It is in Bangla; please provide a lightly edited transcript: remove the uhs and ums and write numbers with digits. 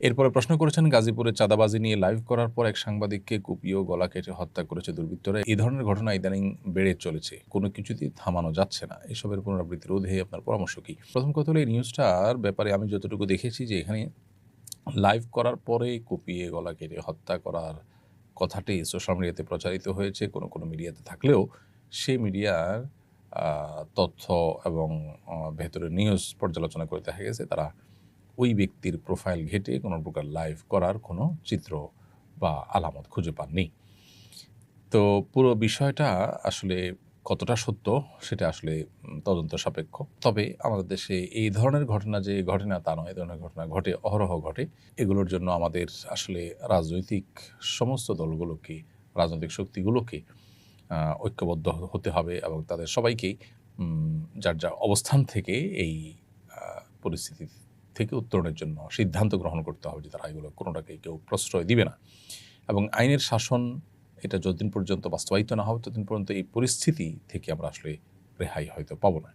এরপরে প্রশ্ন করেছেন, গাজীপুরে চাঁদাবাজি নিয়ে লাইভ করার পর এক সাংবাদিককে কুপিয়ে গলা কেটে হত্যা করেছে দুর্বৃত্তরা। এই ধরনের ঘটনা ইদানিং বেড়ে চলেছে, কোনো কিছুতেই থামানো যাচ্ছে না। এসবের পুনরাবৃত্তি রোধে আপনার পরামর্শ কি? প্রথম কথা হলো, এই নিউজটার ব্যাপারে আমি যতটুকু দেখেছি যে এখানে লাইভ করার পরে কুপিয়ে গলা কেটে হত্যা করার কথাটি সোশ্যাল মিডিয়াতে প্রচারিত হয়েছে। কোনো মিডিয়াতে থাকলেও সেই মিডিয়ার তথ্য এবং ভেতরের নিউজ পর্যালোচনা করে দেখা গেছে তারা ওই ব্যক্তির প্রোফাইল ঘেঁটে কোনো প্রকার লাইভ করার কোনো চিত্র বা আলামত খুঁজে পাননি। তো পুরো বিষয়টা আসলে কতটা সত্য সেটা আসলে তদন্ত সাপেক্ষ। তবে আমাদের দেশে এই ধরনের ঘটনা যে ঘটে না তা নয়, এই ধরনের ঘটনা ঘটে, অহরহ ঘটে। এগুলোর জন্য আমাদের আসলে রাজনৈতিক সমস্ত দলগুলোকে, রাজনৈতিক শক্তিগুলোকে ঐক্যবদ্ধ হতে হবে এবং তাদের সবাইকেই যার অবস্থান থেকে এই পরিস্থিতি থেকে উত্তরণের জন্য সিদ্ধান্ত গ্রহণ করতে হবে যে তারা এগুলো কোনোটাকেই কেউ প্রশ্রয় দিবে না। এবং আইনের শাসন এটা যতদিন পর্যন্ত বাস্তবায়িত না হবে ততদিন পর্যন্ত এই পরিস্থিতি থেকে আমরা আসলে রেহাই হয়তো পাবো না।